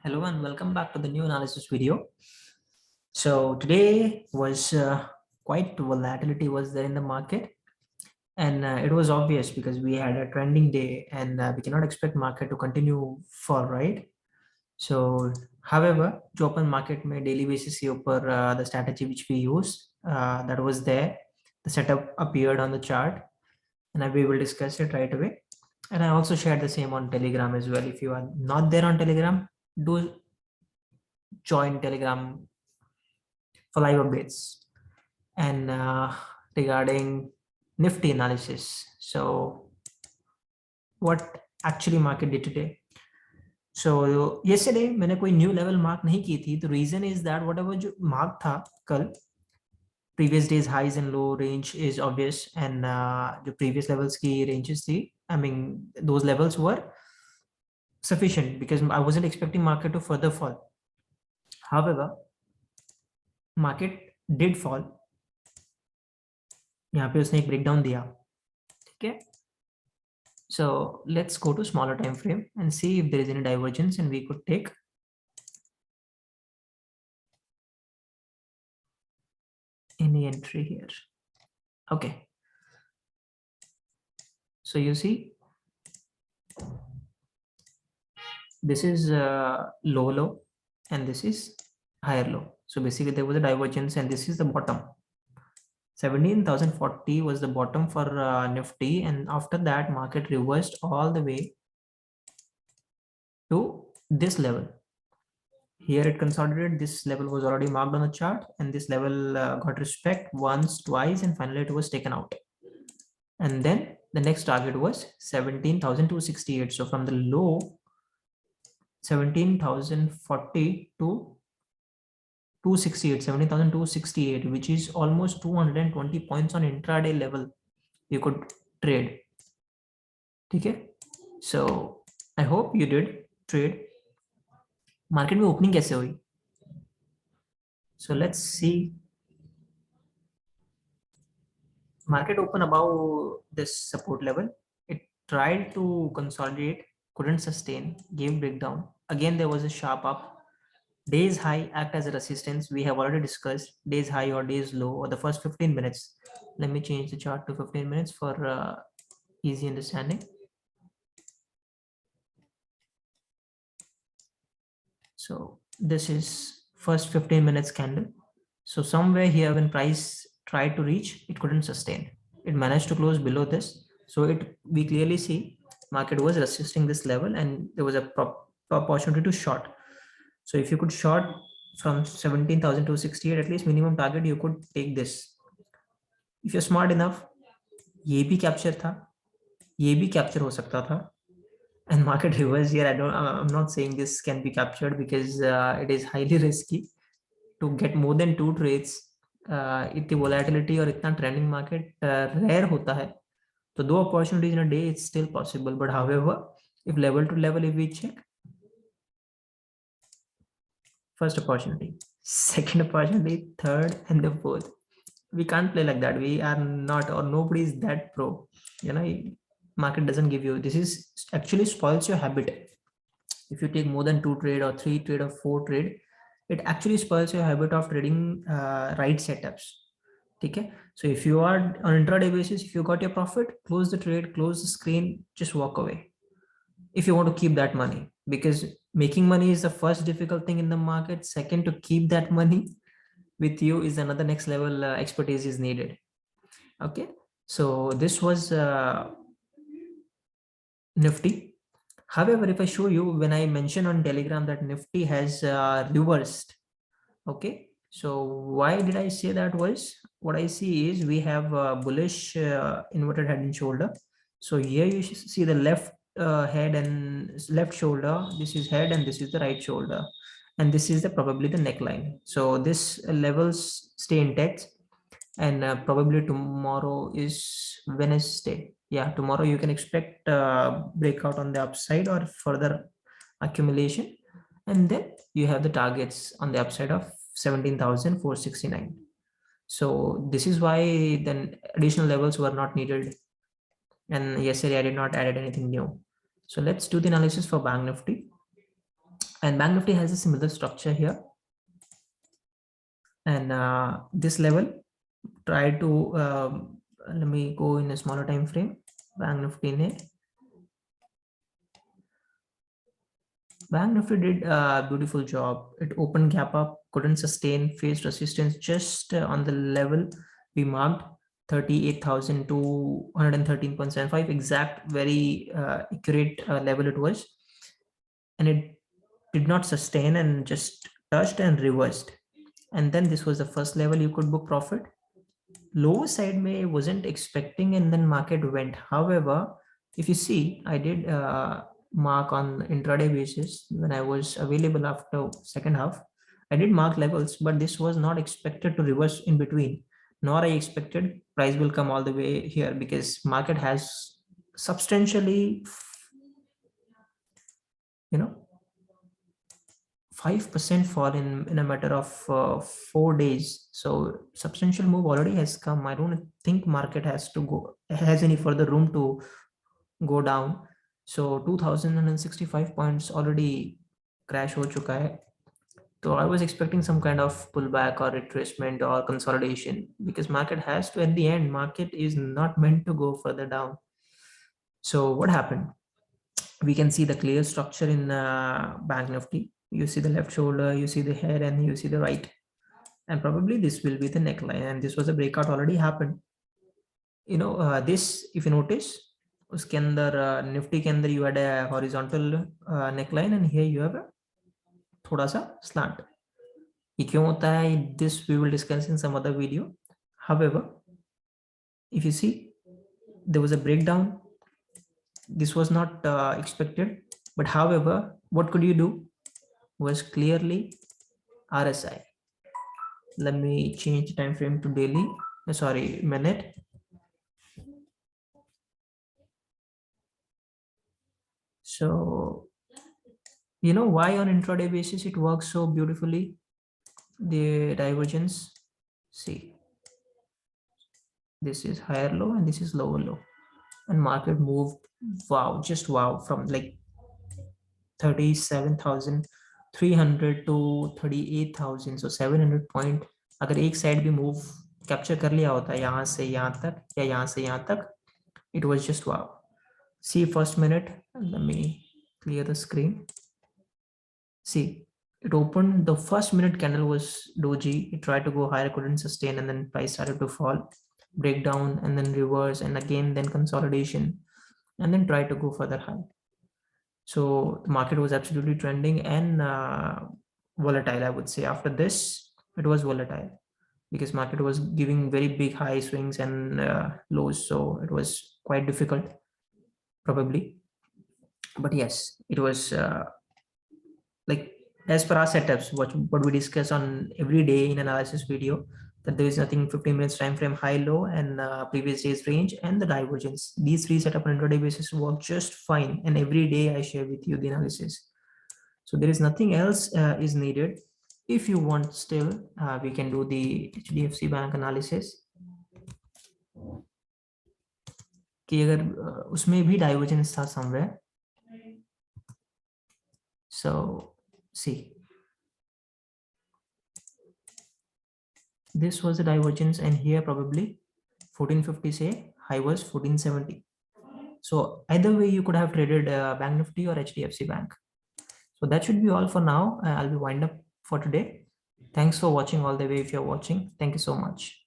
Hello and welcome back to the new analysis video. So today was quite volatility was there in the market, and it was obvious because we had a trending day, and we cannot expect market to continue for right. So however, जो अपन market में daily basis के ऊपर the strategy which we use that was there, the setup appeared on the chart, and we will discuss it right away. And I also shared the same on Telegram as well. If you are not there on Telegram, do join Telegram for live updates. And regarding Nifty analysis, so what actually market did today? So yesterday मैंने कोई new level mark नहीं की थी. The reason is that whatever जो mark था कल, previous days highs and low range is obvious, and the previous levels की ranges थी, I mean those levels were sufficient because I wasn't expecting market to further fall. However, market did fall. यहाँ पे उसने एक breakdown दिया, ठीक है? So let's go to smaller time frame and see if there is any divergence, and we could take any entry here. Okay. So you see, this is low, and this is higher low. So basically there was a divergence, and this is the bottom. 17,040 was the bottom for Nifty, and after that market reversed all the way to this level. Here it consolidated. This level was already marked on the chart, and this level got respect once, twice, and finally it was taken out. And then the next target was 17,268. So from the low 17,040 to 268, 17,268, which is almost 220 points on intraday level you could trade. Okay, so I hope you did trade. Market में opening कैसे हुई? So let's see. Market open above this support level. It tried to consolidate, couldn't sustain, gave breakdown. Again, there was a sharp up. Days high act as a resistance. We have already discussed days high or days low or the first 15 minutes. Let me change the chart to 15 minutes for easy understanding. So this is first 15 minutes candle. So somewhere here when price tried to reach, it couldn't sustain. It managed to close below this. So we clearly see market was resisting this level, and there was a opportunity to short. So if you could short from 17,268, at least minimum target, you could take this. If you're smart enough, ये भी capture था, ये भी capture हो सकता था, and market reverse here. I'm not saying this can be captured because it is highly risky to get more than 2 trades. इतनी volatility और इतना trending market rare होता है. So 2 opportunities in a day, it's still possible. But however, if level to level, if we check, first opportunity, second opportunity, third, and the fourth. We can't play like that. We are not, or nobody is that pro. You know, market doesn't give you. This is actually spoils your habit. If you take more than 2 trade or 3 trade or 4 trade, it actually spoils your habit of trading right setups. Okay. So if you are on intraday basis, if you got your profit, close the trade, close the screen, just walk away. If you want to keep that money, because making money is the first difficult thing in the market. Second, to keep that money with you is another next level expertise is needed. Okay, so this was Nifty. However, if I show you, when I mentioned on Telegram that Nifty has reversed, okay, so why did I say that was? What I see is we have a bullish inverted head and shoulder. So here you see the left head and left shoulder. This is head and this is the right shoulder, and this is probably the neckline. So this levels stay intact, and probably tomorrow is Wednesday. Yeah, tomorrow you can expect breakout on the upside or further accumulation, and then you have the targets on the upside of 17,469. So this is why then additional levels were not needed, and yesterday I did not add anything new. So let's do the analysis for Bank Nifty. And Bank Nifty has a similar structure here. And this level, try to let me go in a smaller time frame. Bank Nifty did a beautiful job. It opened gap up, couldn't sustain, faced resistance just on the level we marked, 38,213.75, exact, very accurate level it was. And it did not sustain and just touched and reversed. And then this was the first level you could book profit. Low side may wasn't expecting, and then market went. However, if you see, I did mark on intraday basis when I was available after second half. I did mark levels, but this was not expected to reverse in between, nor I expected price will come all the way here, because market has substantially, 5% fall in a matter of 4 days. So substantial move already has come. I don't think market has any further room to go down. So 2065 points already crash ho chuka hai. So I was expecting some kind of pullback or retracement or consolidation, because market has to, at the end, market is not meant to go further down. So what happened? We can see the clear structure in Bank Nifty. You see the left shoulder, you see the head, and you see the right. And probably this will be the neckline. And this was a breakout already happened. This, if you notice, उसके अंदर Nifty के अंदर you had a horizontal neckline, and here you have a थोड़ा सा slant. ये क्यों होता है? This we will discuss in some other video. However, if you see, there was a breakdown. This was not expected, but however, what could you do? Was clearly RSI. Let me change the time frame to daily. Sorry, minute. So, why on intraday basis it works so beautifully? The divergence. See, this is higher low and this is lower low, and market moved, wow, just wow, from like 37,300 to 38,000. So 700 point अगर एक side भी move capture कर लिया होता है यहाँ से यहाँ तक या यहाँ से यहाँ तक, it was just wow. See first minute, let me clear the screen. See, it opened, the first minute candle was doji, it tried to go higher, couldn't sustain, and then price started to fall, breakdown, and then reverse, and again then consolidation, and then try to go further high. So the market was absolutely trending and volatile, I would say. After this, it was volatile because market was giving very big high swings and lows. So it was quite difficult, probably. But yes, it was like as per our setups, what we discuss on every day in analysis video, that there is nothing 15 minutes time frame, high low, and previous day's range and the divergence. These three setup on intraday basis work just fine, and every day I share with you the analysis. So there is nothing else is needed. If you want still, we can do the HDFC Bank analysis. कि अगर उसमें भी divergence था somewhere. So see, this was the divergence, and here probably 1450 say high was 1470. So either way you could have traded Bank Nifty or HDFC Bank. So that should be all for now. I'll be wind up for today. Thanks for watching all the way. If you're watching, thank you so much.